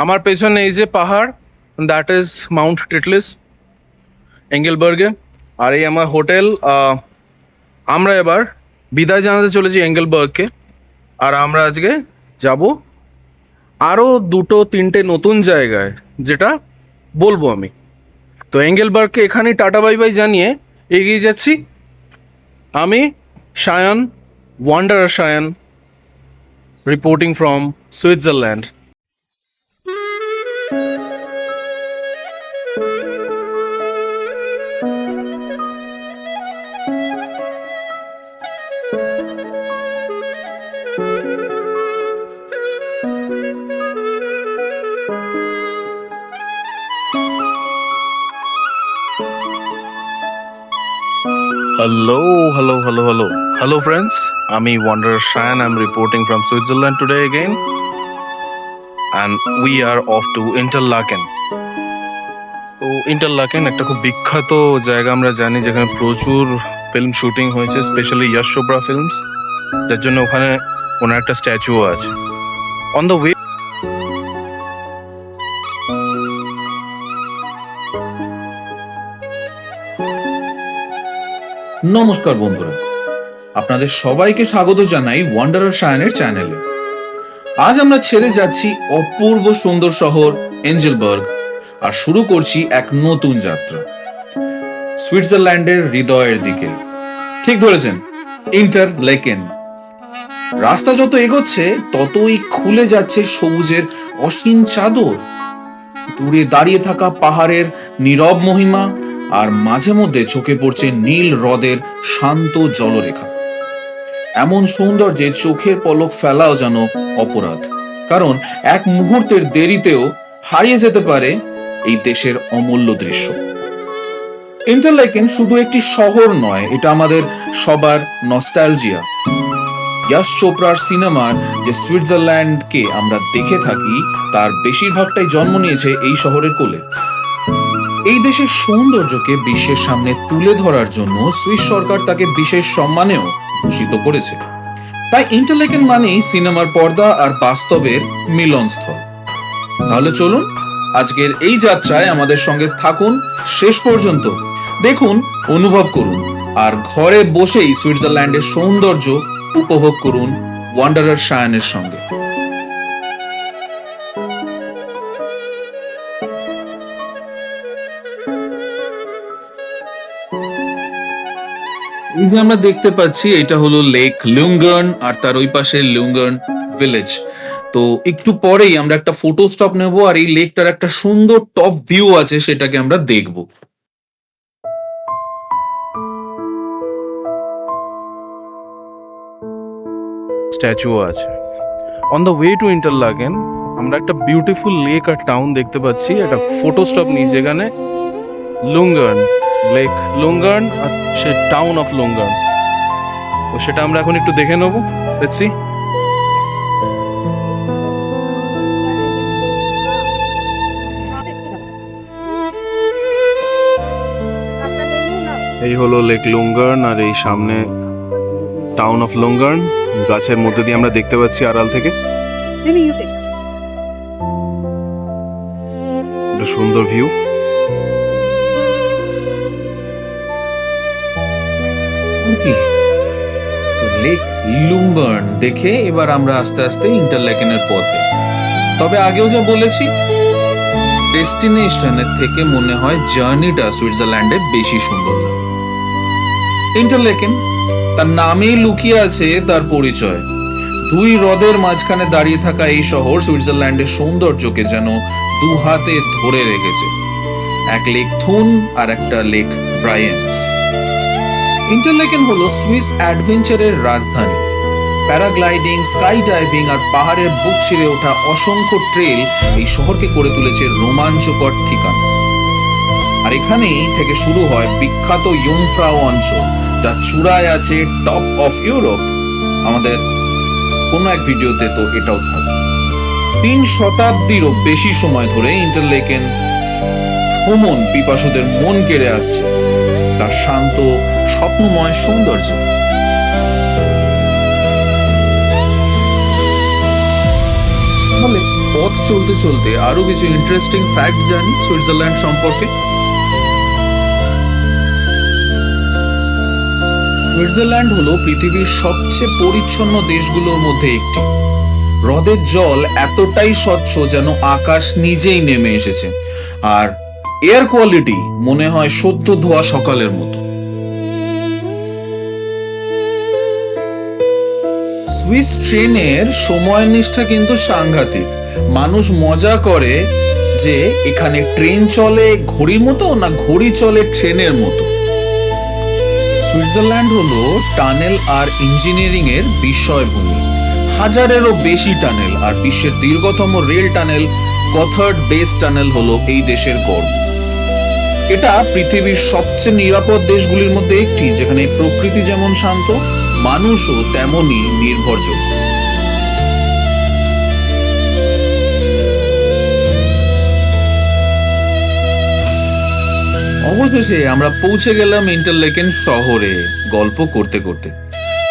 আমার পেছনে এই যে পাহাড়, দ্যাট ইজ মাউন্ট টিটলিস এঙ্গেলবার্গে। আর এই আমার হোটেল। আমরা এবার বিদায় জানাতে চলেছি এঙ্গেলবার্গকে। আর আমরা আজকে যাব আরও দুটো তিনটে নতুন জায়গায়, যেটা বলবো আমি। তো এঙ্গেলবার্গকে এখানেই টাটা বাই বাই জানিয়ে এগিয়ে যাচ্ছি। আমি Sayan, wanderer Sayan, reporting from Switzerland. Hello, friends. I'm Wanderer Shan. I'm reporting from Switzerland today again, and we are off to Interlaken. তো ইন্টারলাকেন একটা খুব বিখ্যাত জায়গা, আমরা জানি, যেখানে প্রচুর ফিল্ম শুটিং হয়েছে, স্পেশালি ইয়াশ চোপড়া ফিল্মস, যার জন্য ওখানে ওনার একটা স্ট্যাচুও আছে। অন দ্য ওয়ে নমস্কার বন্ধুরা, আপনাদের সবাইকে স্বাগত জানাই ওয়ান্ডারার সায়নের চ্যানেলে। আজ আমরা ছেড়ে যাচ্ছি অপূর্ব সুন্দর শহর এঞ্জেলবার্গ আর শুরু করছি এক নতুন যাত্রা সুইজারল্যান্ডের হৃদয়ের দিকে। ঠিক ধরেছেন, ইন্টারলেকেন। রাস্তা যত এগোচ্ছে ততই খুলে যাচ্ছে সবুজের অসীম চাদর, দূরে দাঁড়িয়ে থাকা পাহাড়ের নীরব মহিমা, আর মাঝে মধ্যে চোখে পড়ছে নীল হ্রদের শান্ত জলরেখা। এমন সৌন্দর্যে চোখের পলক ফেলাও যেন অপরাধ, কারণ এক মুহূর্তের দেরিতেও হারিয়ে যেতে পারে এই দেশের অমূল্য দৃশ্য। ইন্টারলেকেন শুধু একটি শহর নয়, এটা আমাদের সবার নস্টালজিয়া। ইয়াশ চোপড়ার সিনেমার যে সুইজারল্যান্ডকে আমরা দেখে থাকি, তার বেশিরভাগটাই জন্ম নিয়েছে এই শহরের কোলে। এই দেশের সৌন্দর্যকে বিশ্বের সামনে তুলে ধরার জন্য সুইস সরকার তাকে বিশেষ সম্মানেও ভূষিত করেছে। তাই ইন্টারলেকেন মানেই সিনেমার পর্দা আর বাস্তবের মিলনস্থল। তাহলে চলুন আজকের এই যাত্রায় আমাদের সঙ্গে থাকুন শেষ পর্যন্ত, দেখুন, অনুভব করুন, আর ঘরে বসেই সুইজারল্যান্ডের সৌন্দর্য উপভোগ করুন ওয়ান্ডারার সায়নের সঙ্গে। এই যে আমরা দেখতে পাচ্ছি, এটা হলো লেক লুঙ্গার্ন, আর তার ওই পাশে লুঙ্গার্ন ভিলেজ। তো একটু পরেই আমরা একটা ফটো স্টপ নেব, আর এই লেকটার একটা সুন্দর টপ ভিউ আছে, সেটাকে আমরা দেখব। স্ট্যাচুও আছে। On the way to Interlaken আমরা একটা বিউটিফুল লেক আর টাউন দেখতে পাচ্ছি। একটা ফটো স্টপ নিয়েছি এখানে, লুঙ্গার্ন লেক, লুঙ্গার্ন আর সে টাউন অফ লুঙ্গার্ন। তো সেটা আমরা এখন একটু দেখে নেবো। Let's see. এই হলো লেক লুঙ্গার্ন, আর এই সামনে টাউন অফ লুঙ্গার্ন। গাছের মধ্যে দিয়ে আমরা দেখতে পাচ্ছি আড়াল থেকে একটা সুন্দর ভিউ। লেক লুঙ্গার্ন দেখে এবার আমরা আস্তে আস্তে ইন্টারলেকেনের পথে। তবে আগেও যা বলেছি, ডেস্টিনেশনের থেকে মনে হয় জার্নিটা সুইজারল্যান্ডে বেশি সুন্দর লাগে। ইন্টারলেকেন, তার নামেই লুকিয়ে আছে তার পরিচয়। দুই হ্রদের মাঝখানে দাঁড়িয়ে থাকা এই শহর সুইজারল্যান্ডের সৌন্দর্যকে যেন দু হাতে ধরে রেখেছে। এক লেক থুন আর একটা লেক ব্রায়েন্স। ইন্টারলেকেন হলো সুইস অ্যাডভেঞ্চারের রাজধানী। প্যারাগ্লাইডিং, স্কাই ডাইভিং আর পাহাড়ের বুক ছিঁড়ে ওঠা অসংখ্য ট্রেল এই শহরকে করে তুলেছে রোমাঞ্চকর ঠিকানা। আর এখানেই থেকে শুরু হয় বিখ্যাত ইউংফ্রাউ অঞ্চল, যার চূড়ায় আছে টপ অফ ইউরোপ। আমাদের কোনো এক ভিডিওতে তো এটাও থাকবে। 3 শতাব্দীরও বেশি সময় ধরে ইন্টারলেকেন ভ্রমণ পিপাসুদের মন কেড়ে আসছে তার শান্ত স্বপ্নময় সৌন্দর্য। পথ চলতে চলতে আরো কিছু ইন্টারেস্টিং ফ্যাক্ট জানি সুইজারল্যান্ড সম্পর্কে। সুইজারল্যান্ড হলো পৃথিবীর সবচেয়ে পরিচ্ছন্ন দেশগুলোর মধ্যে একটি। হ্রদের জল এতটাই স্বচ্ছ যেন আকাশ নিজেই নেমে এসেছে, আর এয়ার কোয়ালিটি মনে হয় সদ্য ধোয়া সকালের মতো। সুইস ট্রেনের সময় নিষ্ঠা কিন্তু সাংঘাতিক। মানুষ মজা করে যে এখানে ট্রেন চলে ঘড়ির মতো না ঘড়ি চলে ট্রেনের মতো। সুইজারল্যান্ড হলো টানেল আর ইঞ্জিনিয়ারিং এর বিষয়ভূমি। হাজারেরও বেশি টানেল, আর বিশ্বের দীর্ঘতম রেল টানেল গথার্ড বেস টানেল হলো এই দেশের গর্ব। এটা পৃথিবীর সবচেয়ে নিরাপদ দেশগুলির মধ্যে একটি, যেখানে প্রকৃতি যেমন শান্ত, মানুষও তেমনই নির্ভরযোগ্য। অবশেষে আমরা পৌঁছে গেলাম ইন্টারলেকেন শহরে গল্প করতে করতে।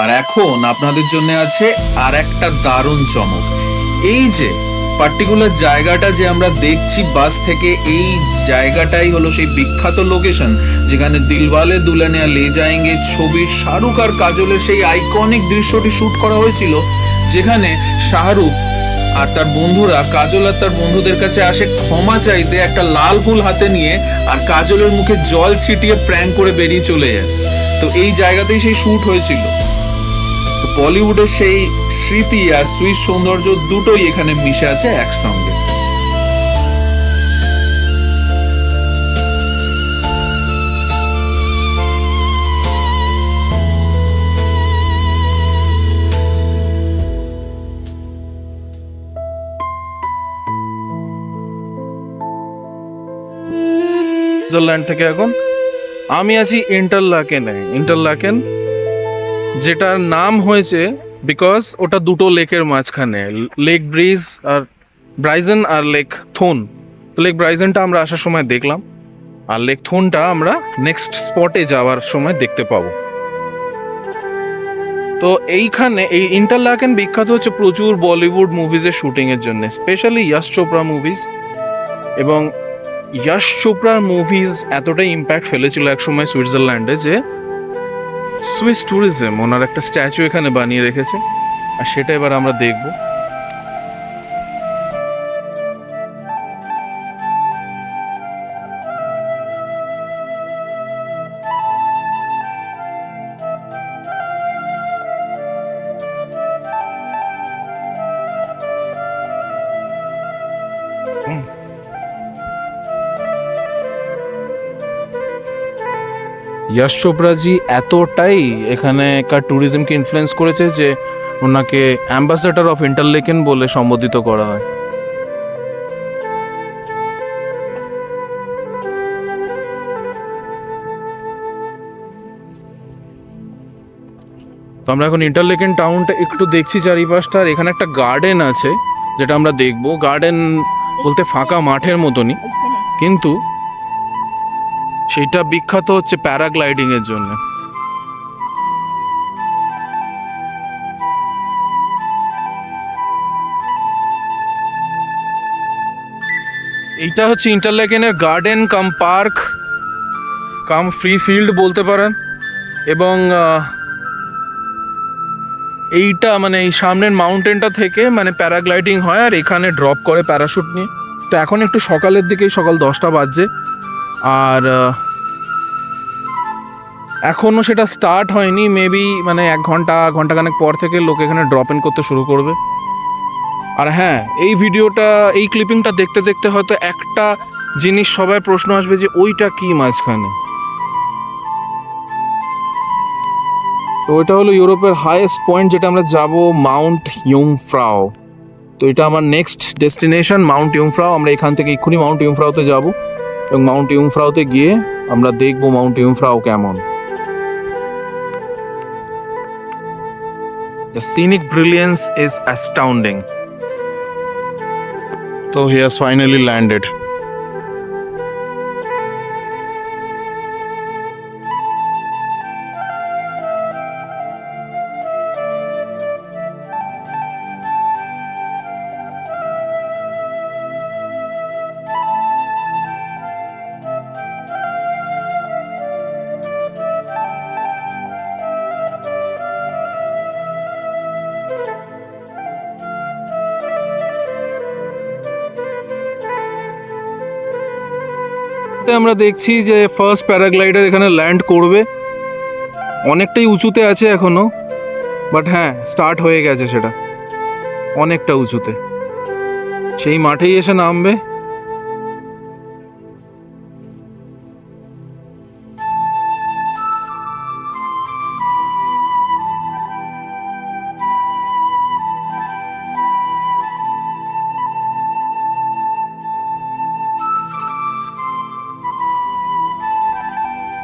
আর এখন আপনাদের জন্য আছে আর একটা দারুণ চমক। এই যে পার্টিকুলার জায়গাটা যে আমরা দেখছি বাস থেকে, এই জায়গাটাই হলো সেই বিখ্যাত লোকেশন যেখানে দিলওয়ালে দুলহানিয়া লে যায়েঙ্গে ছবির শাহরুখ আর কাজলের সেই আইকনিক দৃশ্যটি শুট করা হয়েছিল, যেখানে শাহরুখ আর তার বন্ধুরা কাজল আর তার বন্ধুদের কাছে আসে ক্ষমা চাইতে একটা লাল ফুল হাতে নিয়ে, আর কাজলের মুখে জল ছিটিয়ে প্র্যাঙ্ক করে বেরিয়ে চলে যায়। তো এই জায়গাতেই সেই শুট হয়েছিল। বলিউডের সেই স্মৃতি আর সুইস সৌন্দর্য দুটোই এখানে মিশে আছে একসঙ্গে। সুইজারল্যান্ড থেকে এখন আমি আছি ইন্টারলাকেন, যেটার নাম হয়েছে বিকজ ওটা দুটো লেকের মাঝখানে, লেক ব্রিজ আর ব্রাইজেন আর লেক থোন। তো লেক ব্রাইজেনটা আমরা আসার সময় দেখলাম, আর লেক থোনটা আমরা নেক্সট স্পটে যাওয়ার সময় দেখতে পাবো। তো এইখানে এই ইন্টারলাকেন বিখ্যাত হচ্ছে প্রচুর বলিউড মুভিজের শুটিংয়ের জন্য, স্পেশালি ইয়াশ চোপড়া মুভিজ। এবং ইয়াশ চোপড়ার মুভিজ এতটাই ইম্প্যাক্ট ফেলেছিল একসময় সুইজারল্যান্ডে যে সুইস ট্যুরিজম ওনার একটা স্ট্যাচু এখানে বানিয়ে রেখেছে, আর সেটা এবার আমরা দেখব। ইয়াশ চোপড়াজি এতটাই এখানেকার ট্যুরিজমকে ইনফ্লুয়েন্স করেছে যে ওনাকে অ্যাম্বাসেডর অফ ইন্টারলেকেন বলে সম্বোধিত করা হয়। তো আমরা এখন ইন্টারলেকেন টাউনটা একটু দেখছি চারিপাশটা, আর এখানে একটা গার্ডেন আছে যেটা আমরা দেখবো। গার্ডেন বলতে ফাঁকা মাঠের মতনই, কিন্তু সেইটা বিখ্যাত হচ্ছে প্যারাগ্লাইডিং এর জন্য। এইটা হচ্ছে ইন্টারলেকেনের গার্ডেন কাম পার্ক কাম ফ্রি ফিল্ড বলতে পারেন। এবং এইটা মানে এই সামনের মাউন্টেনটা থেকে মানে প্যারাগ্লাইডিং হয়, আর এখানে ড্রপ করে প্যারাশুট নিয়ে। তো এখন একটু সকালের দিকেই, সকাল 10টা বাজছে, আর এখনো সেটা স্টার্ট হয়নি। মেবি মানে 1 ঘন্টাখানেক পর থেকে লোক এখানে ড্রপ ইন করতে শুরু করবে। আর হ্যাঁ, এই ভিডিওটা, এই ক্লিপিংটা দেখতে দেখতে হয়তো একটা জিনিস সবাই প্রশ্ন আসবে যে ওইটা কি মাঝখানে। তো ওইটা হলো ইউরোপের হাইয়েস্ট পয়েন্ট যেটা আমরা যাব, মাউন্ট ইউংফ্রাও। তো এটা আমার নেক্সট ডেস্টিনেশন মাউন্ট ইউংফ্রাও। আমরা এখান থেকে এক্ষুনি মাউন্ট ইউংফ্রাওতে যাব, এবং মাউন্ট ইউংফ্রাওতে গিয়ে আমরা দেখবো মাউন্ট ইউংফ্রাও কেমন। The scenic brilliance is astounding. So he has finally landed. আমরা দেখছি যে ফার্স্ট প্যারাগ্লাইডার এখানে ল্যান্ড করবে। অনেকটাই উঁচুতে আছে এখনো, বাট হ্যাঁ স্টার্ট হয়ে গেছে, সেটা অনেকটা উঁচুতে। সেই মাঠেই এসে নামবে।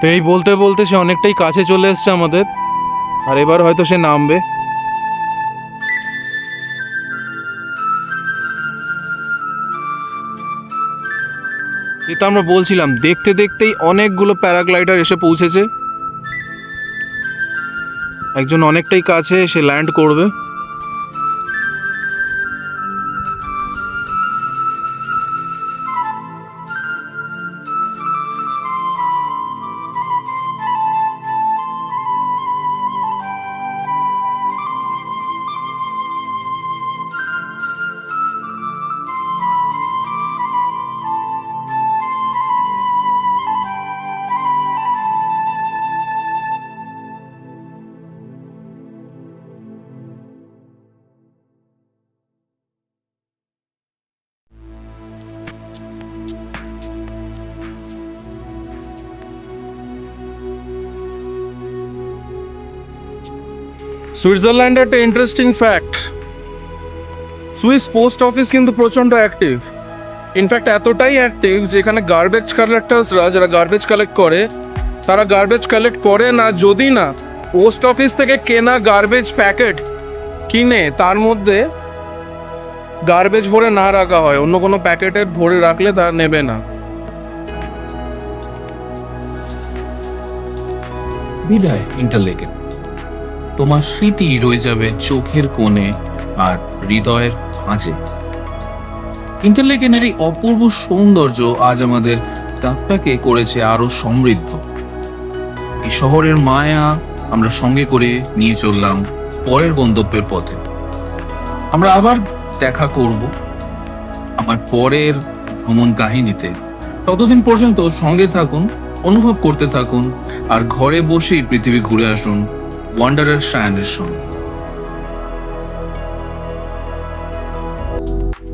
তো এই বলতে বলতে সে অনেকটাই কাছে চলে এসছে আমাদের, আর এবার হয়তো সে নামবে। এটা আমরা বলছিলাম, দেখতে দেখতেই অনেকগুলো প্যারাগ্লাইডার এসে পৌঁছেছে। একজন অনেকটাই কাছে, সে ল্যান্ড করবে। সুইজারল্যান্ডে একটা interesting fact, Swiss post office কিন্তু প্রচণ্ড অ্যাক্টিভ। ইনফ্যাক্ট এতটাই অ্যাক্টিভ যেখানে গার্বেজ কালেক্টার্সরা, যারা গার্বেজ কালেক্ট করে, তারা গার্বেজ কালেক্ট করে না যদি না পোস্ট অফিস থেকে কেনা গার্বেজ প্যাকেট কিনে তার মধ্যে গার্বেজ ভরে না রাখা হয়। অন্য কোনো প্যাকেটে ভরে রাখলে তা নেবে না। বিদায় ইন্টারলেকেন, তোমার স্মৃতি রয়ে যাবে চোখের কোণে আর হৃদয়ের ভাঁজে। ইন্টারলেকেনের এই অপূর্ব সৌন্দর্য আজ আমাদের যাত্রাকে করেছে আরো সমৃদ্ধ। এই শহরের মায়া আমরা সঙ্গে করে নিয়ে চললাম পরের গন্তব্যের পথে। আমরা আবার দেখা করব আমার পরের ভ্রমণ কাহিনীতে। ততদিন পর্যন্ত সঙ্গে থাকুন, অনুভব করতে থাকুন, আর ঘরে বসেই পৃথিবী ঘুরে আসুন ওয়ান্ডারার শায়ানের সঙ্গে।